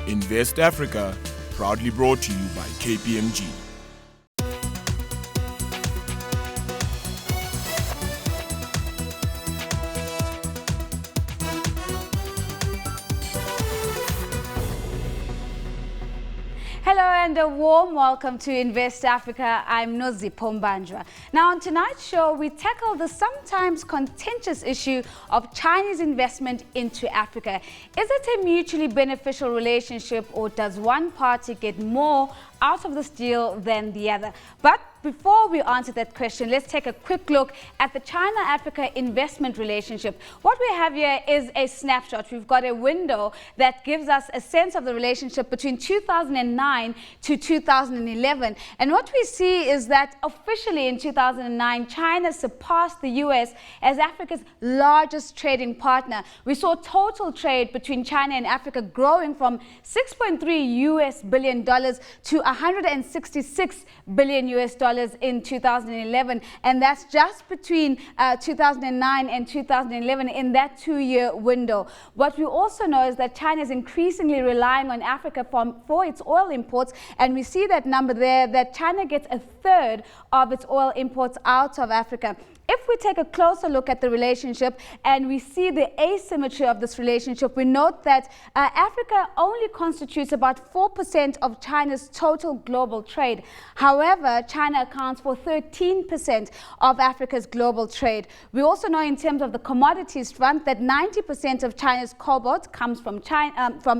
Invest Africa, proudly brought to you by KPMG. Hello and a warm welcome to Invest Africa. I'm Nozipho Mbanjwa. Now on tonight's show, we tackle the sometimes contentious issue of Chinese investment into Africa. Is it a mutually beneficial relationship, or does one party get more out of this deal than the other? But before we answer that question, let's take a quick look at the China-Africa investment relationship. What we have here is a snapshot. We've got a window that gives us a sense of the relationship between 2009 to 2011. And what we see is that officially in 2009, China surpassed the US as Africa's largest trading partner. We saw total trade between China and Africa growing from $6.3 billion to $166 billion in 2011, and that's just between 2009 and 2011 in that 2-year window. What we also know is that China is increasingly relying on Africa for its oil imports, and we see that number there, that China gets a third of its oil imports out of Africa. If we take a closer look at the relationship and we see the asymmetry of this relationship, we note that Africa only constitutes about 4% of China's total global trade. However, China accounts for 13% of Africa's global trade. We also know in terms of the commodities front that 90% of China's cobalt comes from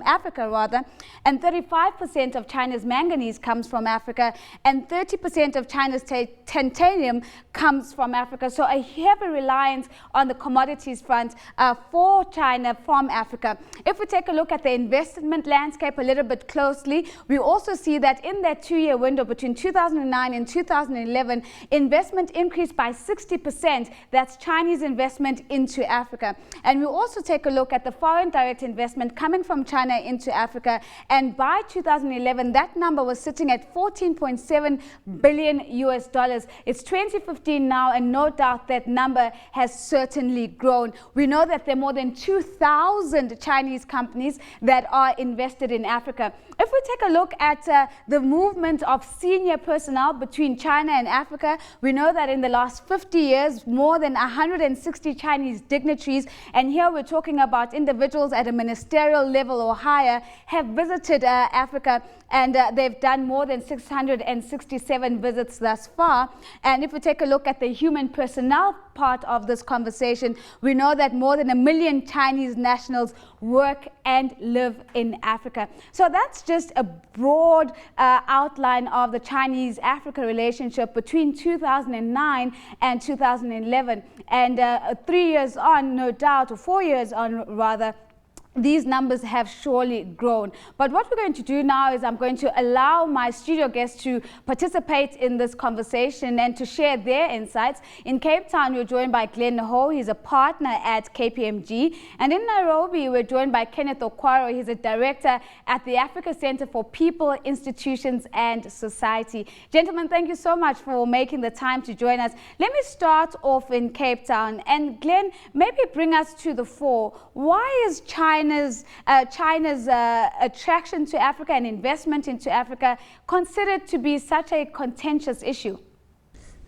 Africa, and 35% of China's manganese comes from Africa, and 30% of China's titanium comes from Africa. So a heavy reliance on the commodities front for China from Africa. If we take a look at the investment landscape a little bit closely, we also see that in that 2-year window between 2009 and 2011, investment increased by 60%. That's Chinese investment into Africa. And we also take a look at the foreign direct investment coming from China into Africa. And by 2011, that number was sitting at $14.7 billion. It's 2015 now, and no doubt that number has certainly grown. We know that there are more than 2,000 Chinese companies that are invested in Africa. If we take a look at the movement of senior personnel between China and Africa, we know that in the last 50 years, more than 160 Chinese dignitaries, and here we're talking about individuals at a ministerial level or higher, have visited Africa, and they've done more than 667 visits thus far. And if we take a look at the human personnel part of this conversation, we know that more than 1 million Chinese nationals work and live in Africa. So that's just a broad outline of the Chinese-Africa relationship between 2009 and 2011. And 3 years on, no doubt, or 4 years on rather, these numbers have surely grown. But what we're going to do now is I'm going to allow my studio guests to participate in this conversation and to share their insights. In Cape Town, we're joined by Glenn Ho. He's a partner at KPMG. And in Nairobi, we're joined by Kenneth Okwaro. He's a director at the Africa Center for People, Institutions and Society. Gentlemen, thank you so much for making the time to join us. Let me start off in Cape Town. And Glenn, maybe bring us to the fore. Why is China's attraction to Africa and investment into Africa considered to be such a contentious issue?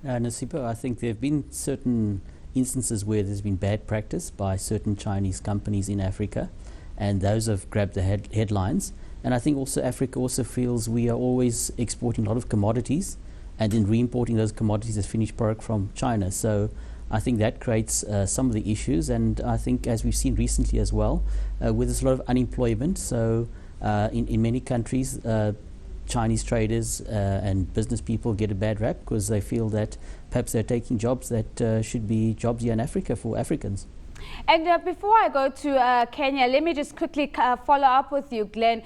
Nozipho, I think there have been certain instances where there's been bad practice by certain Chinese companies in Africa, and those have grabbed the headlines. And I think also Africa also feels we are always exporting a lot of commodities and then re-importing those commodities as finished product from China. So I think that creates some of the issues, and I think as we've seen recently as well, where there's a lot of unemployment, so in many countries Chinese traders and business people get a bad rap because they feel that perhaps they're taking jobs that should be jobs here in Africa for Africans. And before I go to Kenya, let me just quickly follow up with you, Glenn.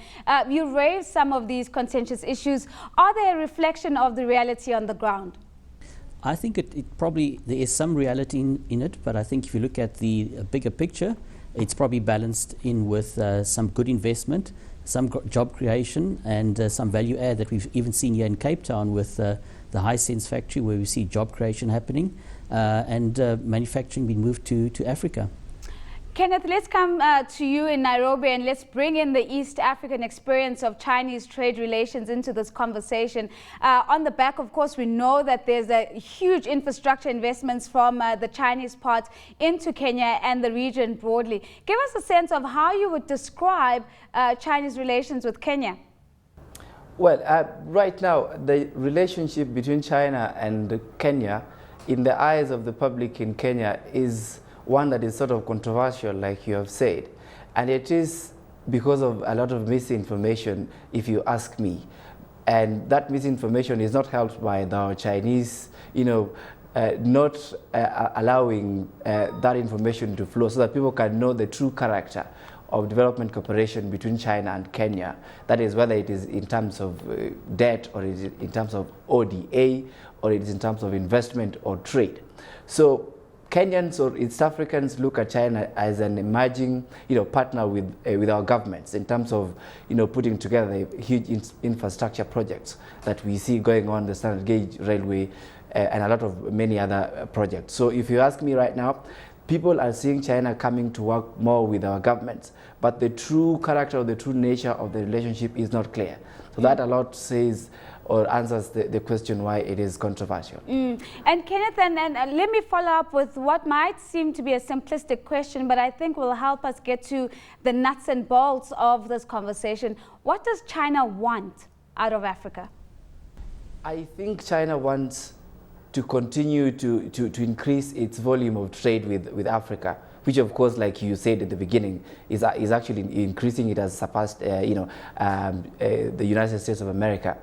You raised some of these contentious issues. Are they a reflection of the reality on the ground? I think it probably, there is some reality in it, but I think if you look at the bigger picture, it's probably balanced in with some good investment, some job creation, and some value add that we've even seen here in Cape Town with the Hisense factory, where we see job creation happening and manufacturing being moved to Africa. Kenneth, let's come to you in Nairobi and let's bring in the East African experience of Chinese trade relations into this conversation. On the back, of course, we know that there's a huge infrastructure investments from the Chinese part into Kenya and the region broadly. Give us a sense of how you would describe Chinese relations with Kenya. Well, right now, the relationship between China and Kenya, in the eyes of the public in Kenya, is one that is sort of controversial, like you have said. And it is because of a lot of misinformation, if you ask me. And that misinformation is not helped by the Chinese, not allowing that information to flow so that people can know the true character of development cooperation between China and Kenya. That is, whether it is in terms of debt, or it is in terms of ODA, or it is in terms of investment or trade. So Kenyans or East Africans look at China as an emerging, partner with our governments in terms of, putting together huge infrastructure projects that we see going on, the standard gauge railway, and a lot of many other projects. So if you ask me right now, people are seeing China coming to work more with our governments, but the true character or the true nature of the relationship is not clear. So that a lot says or answers the question why it is controversial. And Kenneth, and let me follow up with what might seem to be a simplistic question, but I think will help us get to the nuts and bolts of this conversation. What does China want out of Africa? I think China wants to continue to increase its volume of trade with Africa, which of course, like you said at the beginning, is actually increasing. It has surpassed the United States of America.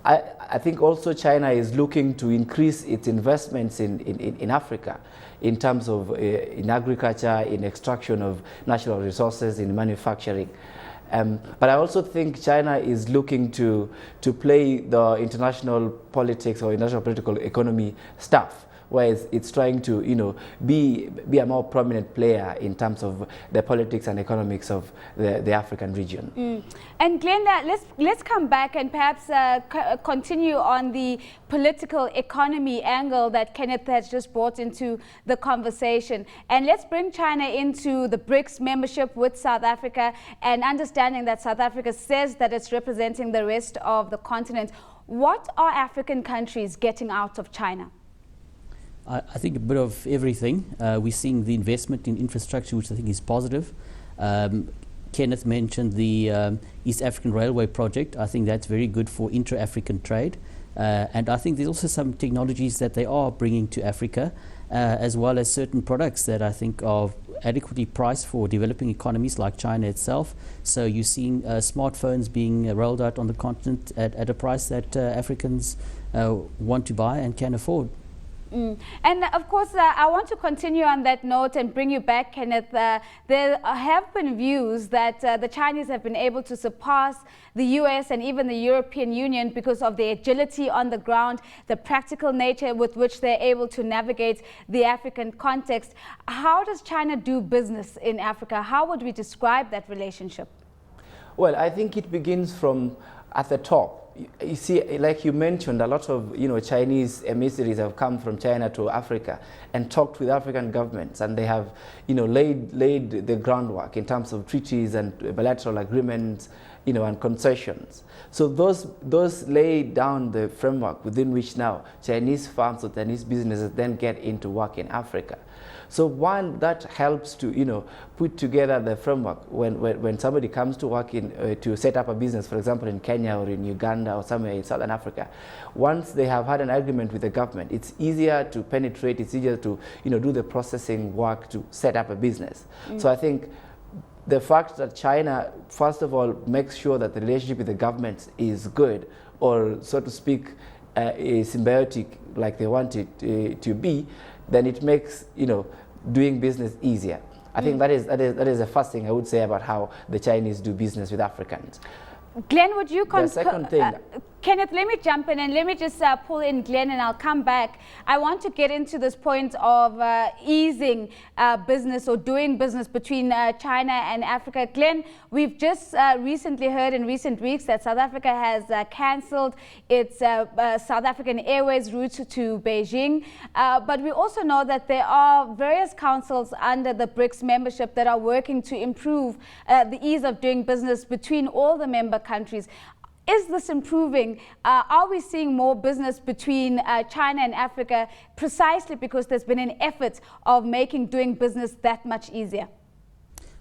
I think also China is looking to increase its investments in Africa in terms of in agriculture, in extraction of natural resources, in manufacturing. But I also think China is looking to play the international politics or international political economy stuff, where it's trying to be a more prominent player in terms of the politics and economics of the African region. And Glenda, let's come back and perhaps continue on the political economy angle that Kenneth has just brought into the conversation. And let's bring China into the BRICS membership with South Africa, and understanding that South Africa says that it's representing the rest of the continent. What are African countries getting out of China? I think a bit of everything. We're seeing the investment in infrastructure, which I think is positive. Kenneth mentioned the East African Railway project. I think that's very good for intra-African trade. And I think there's also some technologies that they are bringing to Africa, as well as certain products that I think are adequately priced for developing economies like China itself. So you're seeing smartphones being rolled out on the continent at a price that Africans want to buy and can afford. And of course, I want to continue on that note and bring you back, Kenneth. There have been views that the Chinese have been able to surpass the US and even the European Union because of their agility on the ground, the practical nature with which they're able to navigate the African context. How does China do business in Africa? How would we describe that relationship? Well, I think it begins from at the top. You see, like you mentioned, a lot of Chinese emissaries have come from China to Africa and talked with African governments, and they have laid the groundwork in terms of treaties and bilateral agreements, and concessions. So those lay down the framework within which now Chinese firms or Chinese businesses then get into work in Africa. So one, that helps to put together the framework when somebody comes to work to set up a business, for example in Kenya or in Uganda or somewhere in Southern Africa. Once they have had an agreement with the government, it's easier to penetrate, it's easier to do the processing work to set up a business. So I think the fact that China, first of all, makes sure that the relationship with the government is good, or so to speak, symbiotic, like they want it to be, then it makes doing business easier. I think that is the first thing I would say about how the Chinese do business with Africans. Glenn, would you the second thing, Kenneth, let me jump in and let me just pull in Glenn and I'll come back. I want to get into this point of easing business or doing business between China and Africa. Glenn, we've just recently heard in recent weeks that South Africa has cancelled its South African Airways route to Beijing. But we also know that there are various councils under the BRICS membership that are working to improve the ease of doing business between all the member countries. Is this improving? Are we seeing more business between China and Africa precisely because there's been an effort of making doing business that much easier?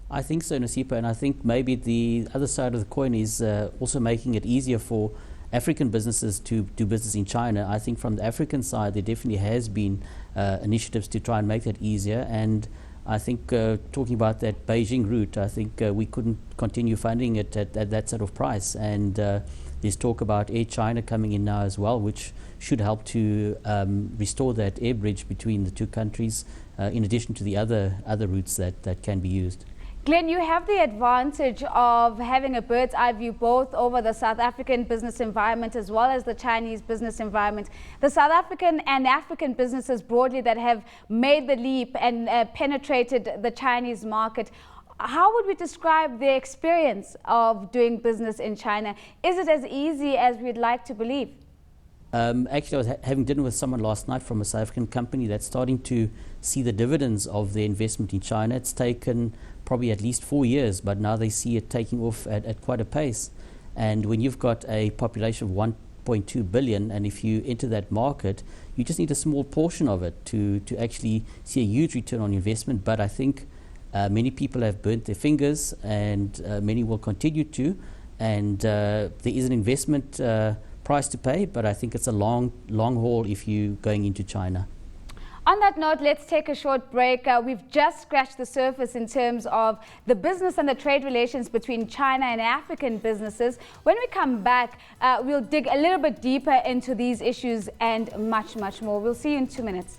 I think so, Nozipho, and I think maybe the other side of the coin is also making it easier for African businesses to do business in China. I think from the African side, there definitely has been initiatives to try and make that easier. And I think talking about that Beijing route, I think we couldn't continue funding it at that sort of price. And there's talk about Air China coming in now as well, which should help to restore that air bridge between the two countries, in addition to the other routes that can be used. Glenn, you have the advantage of having a bird's eye view both over the South African business environment as well as the Chinese business environment. The South African and African businesses broadly that have made the leap and penetrated the Chinese market. How would we describe the experience of doing business in China? Is it as easy as we'd like to believe? Actually, I was having dinner with someone last night from a South African company that's starting to see the dividends of their investment in China. It's taken probably at least 4 years, but now they see it taking off at quite a pace. And when you've got a population of 1.2 billion, and if you enter that market, you just need a small portion of it to actually see a huge return on investment. But I think many people have burnt their fingers, and many will continue to. And there is an investment price to pay, but I think it's a long haul if you're going into China. On that note, let's take a short break. We've just scratched the surface in terms of the business and the trade relations between China and African businesses. When we come back, we'll dig a little bit deeper into these issues and much, much more. We'll see you in 2 minutes.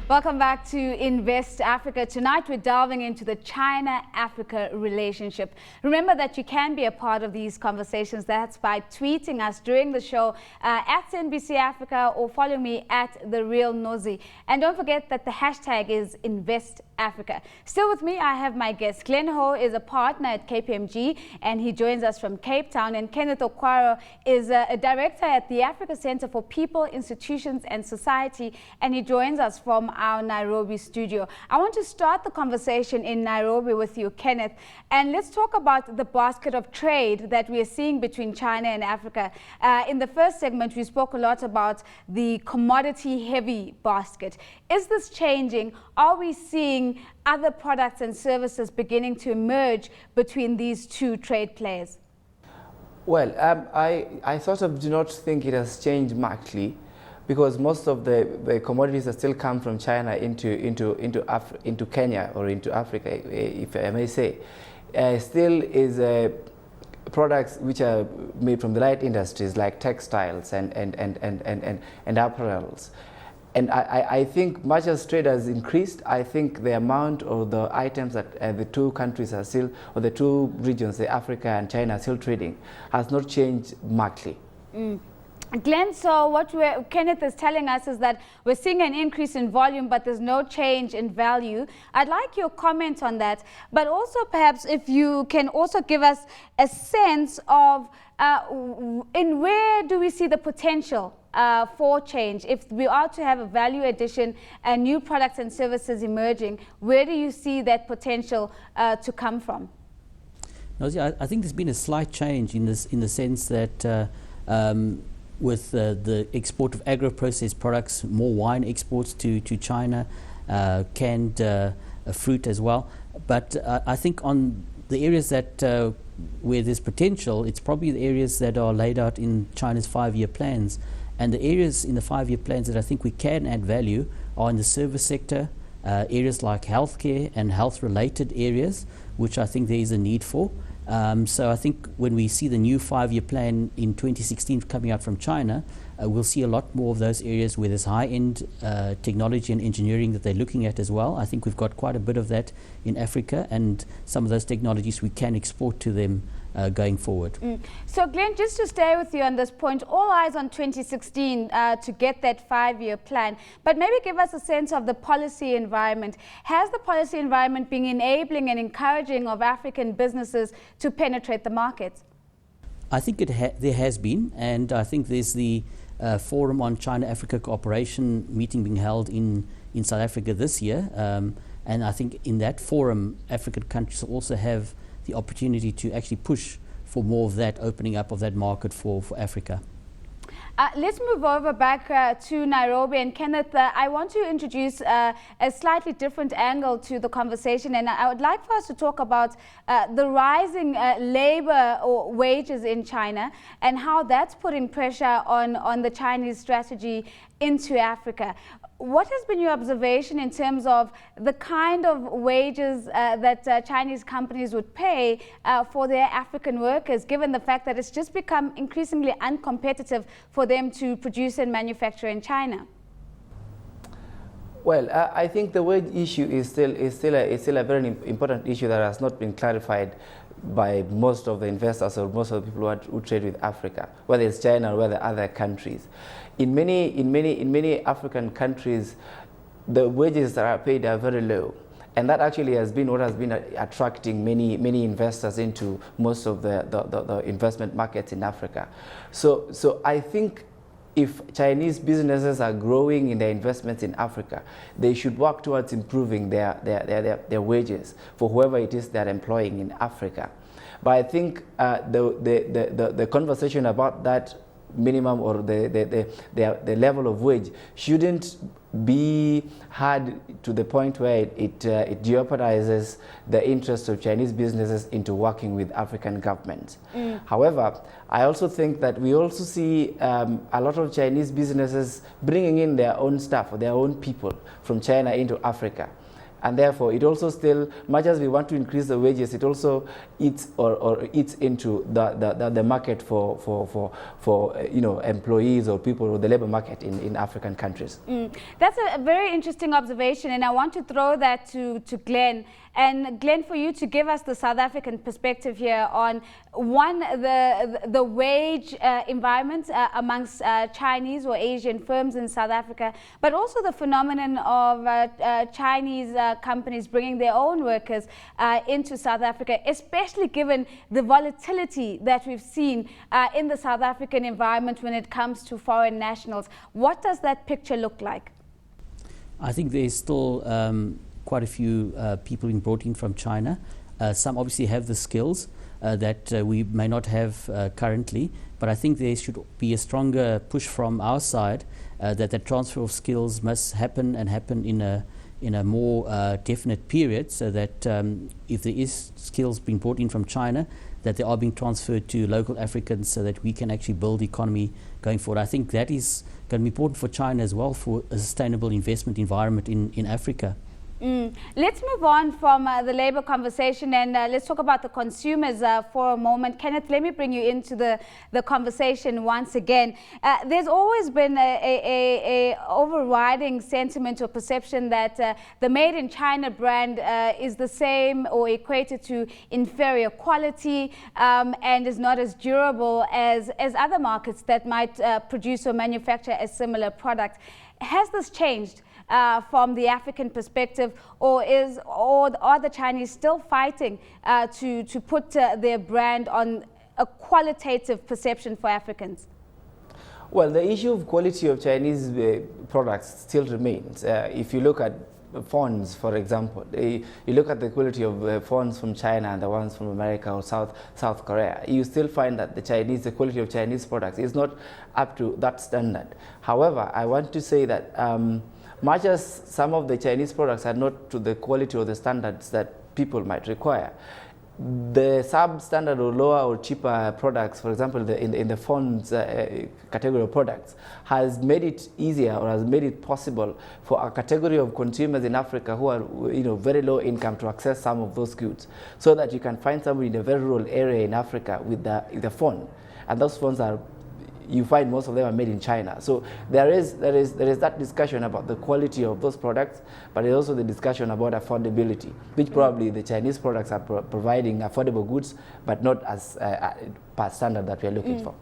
Welcome back to Invest Africa. Tonight we're delving into the China-Africa relationship. Remember that you can be a part of these conversations. That's by tweeting us during the show at CNBC Africa or follow me at The Real Nozi. And don't forget that the hashtag is Invest Africa. Still with me, I have my guest. Glenn Ho is a partner at KPMG and he joins us from Cape Town. And Kenneth Okwaro is a director at the Africa Center for People, Institutions and Society, and he joins us from our Nairobi studio. I want to start the conversation in Nairobi with you, Kenneth, and let's talk about the basket of trade that we are seeing between China and Africa. In the first segment, we spoke a lot about the commodity-heavy basket. Is this changing? Are we seeing other products and services beginning to emerge between these two trade players? Well, I sort of do not think it has changed markedly, because most of the commodities that still come from China into Kenya or into Africa, if I may say, still is products which are made from the light industries like textiles and apparels. And I think much as trade has increased, I think the amount of the items that the two countries are still, or the two regions, the Africa and China, are still trading, has not changed markedly. Glenn, so what Kenneth is telling us is that we're seeing an increase in volume, but there's no change in value. I'd like your comment on that, but also perhaps if you can also give us a sense of in where do we see the potential for change? If we are to have a value addition and new products and services emerging, where do you see that potential to come from? I think there's been a slight change in the sense that with the export of agro-processed products, more wine exports to China, canned fruit as well. But I think on the areas that where there's potential, it's probably the areas that are laid out in China's 5-year plans. And the areas in the 5-year plans that I think we can add value are in the service sector, areas like healthcare and health-related areas, which I think there is a need for. So I think when we see the new 5-year plan in 2016 coming out from China, we'll see a lot more of those areas where there's high-end technology and engineering that they're looking at as well. I think we've got quite a bit of that in Africa, and some of those technologies we can export to them going forward. So Glenn, just to stay with you on this point, all eyes on 2016 to get that 5-year plan, but maybe give us a sense of the policy environment. Has the policy environment been enabling and encouraging of African businesses to penetrate the market? I think there has been, and I think there's the Forum on China-Africa Cooperation meeting being held in South Africa this year, and I think in that forum, African countries also have the opportunity to actually push for more of that opening up of that market for Africa. Let's move over back to Nairobi, and Kenneth, I want to introduce a slightly different angle to the conversation, and I would like for us to talk about the rising labor or wages in China and how that's putting pressure on the Chinese strategy into Africa. What has been your observation in terms of the kind of wages that Chinese companies would pay for their African workers, given the fact that it's just become increasingly uncompetitive for them to produce and manufacture in China? Well, I think the wage issue is still a very important issue that has not been clarified by most of the investors or most of the people who trade with Africa, whether it's China or whether other countries. In many African countries, the wages that are paid are very low, and that actually has been what has been attracting many investors into most of the investment markets in Africa. So I think if Chinese businesses are growing in their investments in Africa, they should work towards improving their wages for whoever it is they're employing in Africa. But I think the conversation about that minimum or the level of wage shouldn't be had to the point where it jeopardizes the interest of Chinese businesses into working with African governments. However, I also think that we also see a lot of Chinese businesses bringing in their own staff or their own people from China into Africa. And therefore, it also still, much as we want to increase the wages, it also eats into the market for employees or people, or the labor market in African countries. That's a very interesting observation, and I want to throw that to Glenn. And Glenn, for you to give us the South African perspective here on the wage environment amongst Chinese or Asian firms in South Africa, but also the phenomenon of Chinese companies bringing their own workers into South Africa, especially given the volatility that we've seen in the South African environment when it comes to foreign nationals. What does that picture look like? I think there's still quite a few people being brought in from China. Some obviously have the skills that we may not have currently, but I think there should be a stronger push from our side that the transfer of skills must happen and happen in a more definite period, so that if there is skills being brought in from China, that they are being transferred to local Africans so that we can actually build the economy going forward. I think that is going to be important for China as well, for a sustainable investment environment in Africa. Let's move on from the labor conversation, and let's talk about the consumers for a moment. Kenneth, let me bring you into the conversation once again. There's always been a overriding sentiment or perception that the Made in China brand is the same or equated to inferior quality and is not as durable as other markets that might produce or manufacture a similar product. Has this changed from the African perspective, or are the Chinese still fighting to put their brand on a qualitative perception for Africans? Well, the issue of quality of Chinese products still remains. If you look at phones, for example, you look at the quality of phones from China and the ones from America or South Korea, you still find that the quality of Chinese products is not up to that standard. However, I want to say that much as some of the Chinese products are not to the quality or the standards that people might require, the substandard or lower or cheaper products, for example, in the phones category of products, has made it easier or has made it possible for a category of consumers in Africa who are very low income to access some of those goods, so that you can find somebody in a very rural area in Africa with the phone, and those phones are, you find most of them are made in China. So there is that discussion about the quality of those products, but there's also the discussion about affordability, which probably the Chinese products are providing affordable goods, but not as per standard that we're looking for.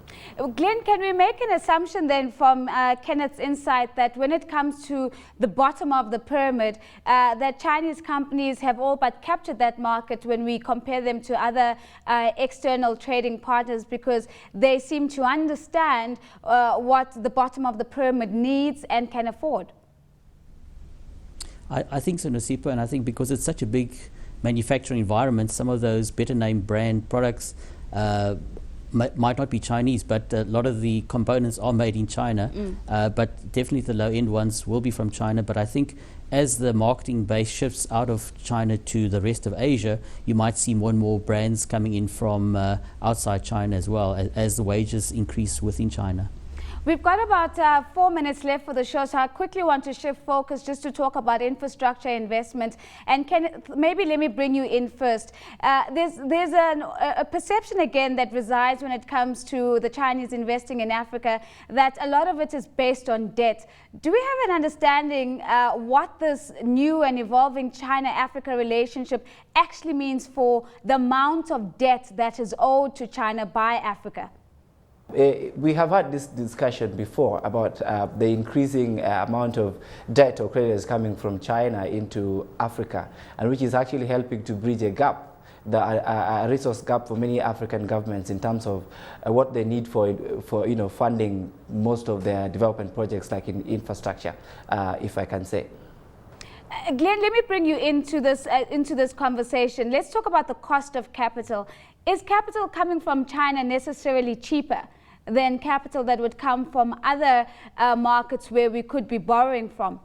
Glenn, can we make an assumption then from Kenneth's insight that when it comes to the bottom of the pyramid, that Chinese companies have all but captured that market when we compare them to other external trading partners, because they seem to understand what the bottom of the pyramid needs and can afford? I think so, Nozipho, and I think because it's such a big manufacturing environment, some of those better name brand products might not be Chinese, but a lot of the components are made in China, but definitely the low-end ones will be from China. But I think as the marketing base shifts out of China to the rest of Asia, you might see more and more brands coming in from outside China as well, as the wages increase within China. We've got about 4 minutes left for the show, so I quickly want to shift focus just to talk about infrastructure investment. And Kenneth, maybe let me bring you in first. There's a perception again that resides when it comes to the Chinese investing in Africa, that a lot of it is based on debt. Do we have an understanding what this new and evolving China-Africa relationship actually means for the amount of debt that is owed to China by Africa? We have had this discussion before about the increasing amount of debt or credit coming from China into Africa, and which is actually helping to bridge a gap, a resource gap for many African governments in terms of what they need for funding most of their development projects, like in infrastructure, if I can say. Glenn, let me bring you into this conversation. Let's talk about the cost of capital. Is capital coming from China necessarily cheaper than capital that would come from other markets where we could be borrowing from?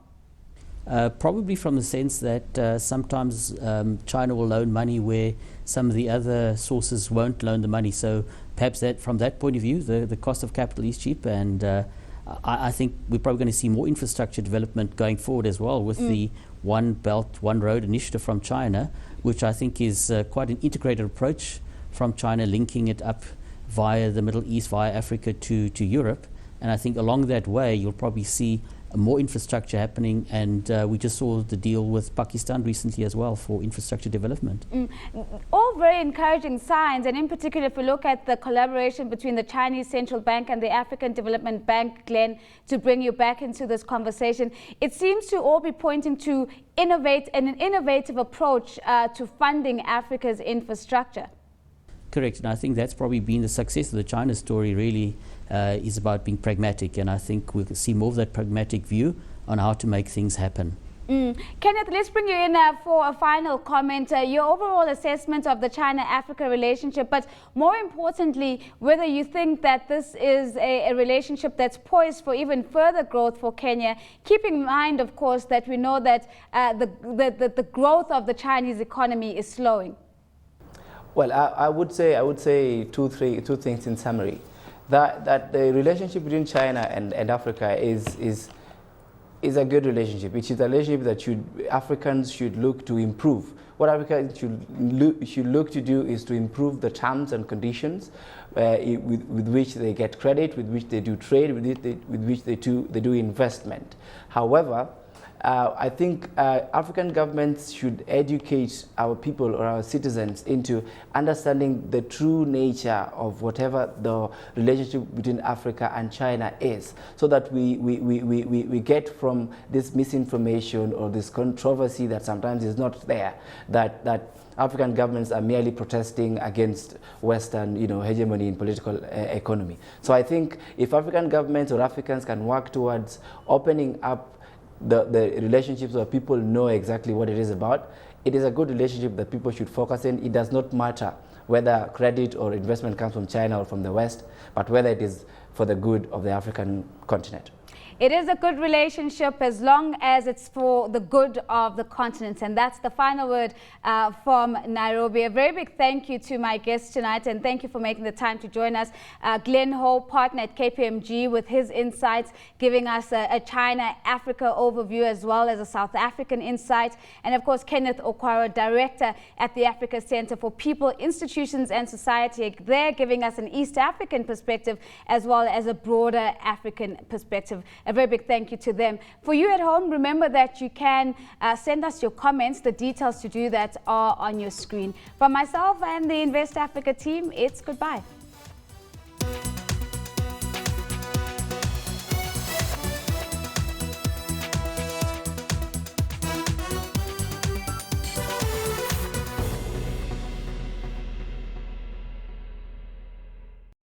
Probably from the sense that sometimes China will loan money where some of the other sources won't loan the money. So perhaps that from that point of view, the cost of capital is cheap, and I think we're probably going to see more infrastructure development going forward as well with the One Belt, One Road initiative from China, which I think is quite an integrated approach from China, linking it up via the Middle East, via Africa to Europe. And I think along that way, you'll probably see more infrastructure happening. And we just saw the deal with Pakistan recently as well for infrastructure development. All very encouraging signs. And in particular, if we look at the collaboration between the Chinese Central Bank and the African Development Bank, Glenn, to bring you back into this conversation, it seems to all be pointing to an innovative approach to funding Africa's infrastructure. Correct, and I think that's probably been the success of the China story, really is about being pragmatic, and I think we'll see more of that pragmatic view on how to make things happen. Kenneth, let's bring you in for a final comment. Your overall assessment of the China-Africa relationship, but more importantly, whether you think that this is a relationship that's poised for even further growth for Kenya, keeping in mind, of course, that we know that the growth of the Chinese economy is slowing. Well, I would say two things in summary. That the relationship between China and Africa is a good relationship. It is a relationship that Africans should look to improve. What Africans should look to do is to improve the terms and conditions with which they get credit, with which they do trade, with which they do investment. However, I think African governments should educate our people or our citizens into understanding the true nature of whatever the relationship between Africa and China is, so that we get from this misinformation or this controversy that sometimes is not there, that African governments are merely protesting against Western, hegemony in political economy. So I think if African governments or Africans can work towards opening up the relationships where people know exactly what it is about, it is a good relationship that people should focus in. It does not matter whether credit or investment comes from China or from the West, but whether it is for the good of the African continent. It is a good relationship as long as it's for the good of the continent. And that's the final word from Nairobi. A very big thank you to my guests tonight. And thank you for making the time to join us. Glenn Ho, partner at KPMG, with his insights, giving us a China-Africa overview as well as a South African insight. And of course, Kenneth Okwaro, director at the Africa Center for People, Institutions and Society. They're giving us an East African perspective as well as a broader African perspective. A very big thank you to them. For you at home, remember that you can send us your comments. The details to do that are on your screen. From myself and the Invest Africa team, it's goodbye.